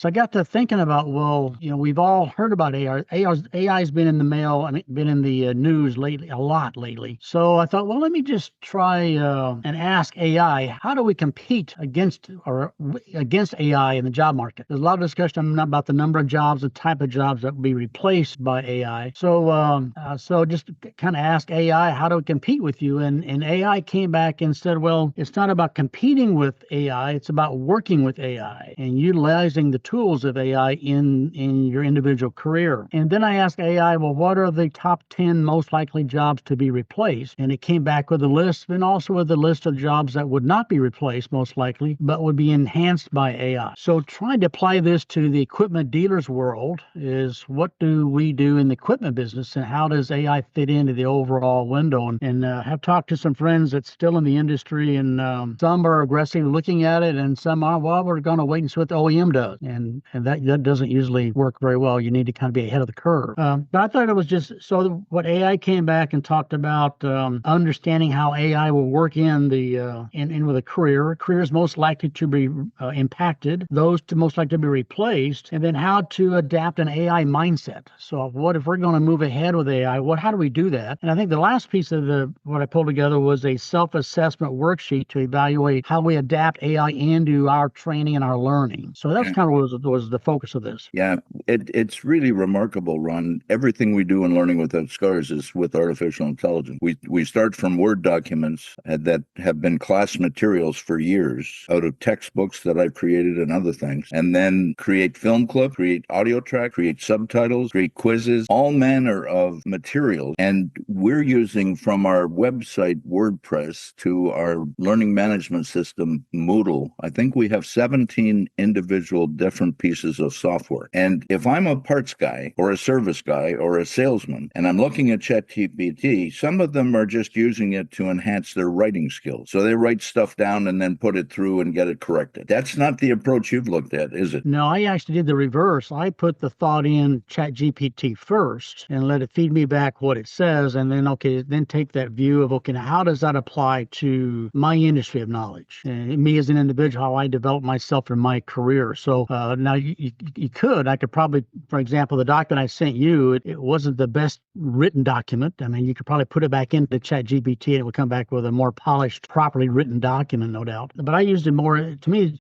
So I got to thinking about, well, we've all heard about AI. AI's been in the mail and been in the news lately, a lot lately. So I thought, well, let me just try and ask AI, how do we compete against AI in the job market? There's a lot of discussion about the number of jobs, the type of jobs that will be replaced by AI. So just kind of ask AI, how do we compete with you? And AI came back and said, well, it's not about competing with AI, it's about working with AI and utilizing the tools of AI in your individual career. And then I asked AI, well, what are the top 10 most likely jobs to be replaced? And it came back with a list, and also with a list of jobs that would not be replaced most likely, but would be enhanced by AI. So trying to apply this to the equipment dealers world is, what do we do in the equipment business, and how does AI fit into the overall window? And have talked to some friends that's still in the industry, and some are aggressively looking at it, and some are, well, we're going to wait and see what the OEM does. And that doesn't usually work very well. You need to kind of be ahead of the curve. But I thought it was just, so what AI came back and talked about, understanding how AI will work in with a career. Careers most likely to be impacted, those to most likely to be replaced, and then how to adapt an AI mindset. So what if we're going to move ahead with AI? How do we do that? And I think the last piece of what I pulled together was a self-assessment worksheet to evaluate how we adapt AI into our training and our learning. So that's kind of was the focus of this. Yeah, it's really remarkable, Ron. Everything we do in Learning Without Scars is with artificial intelligence. We start from Word documents that have been class materials for years out of textbooks that I've created and other things, and then create film clip, create audio track, create subtitles, create quizzes, all manner of materials. And we're using from our website, WordPress, to our learning management system, Moodle. I think we have 17 individual different pieces of software. And if I'm a parts guy or a service guy or a salesman, and I'm looking at ChatGPT, some of them are just using it to enhance their writing skills. So they write stuff down and then put it through and get it corrected. That's not the approach you've looked at, is it? No, I actually did the reverse. I put the thought in ChatGPT first and let it feed me back what it says, and then take that view of, now how does that apply to my industry of knowledge and me as an individual, how I develop myself in my career. So now I could probably, for example, the document I sent you, it wasn't the best written document. I mean, you could probably put it back into ChatGPT and it would come back with a more polished, properly written document, no doubt. But I used it more, to me,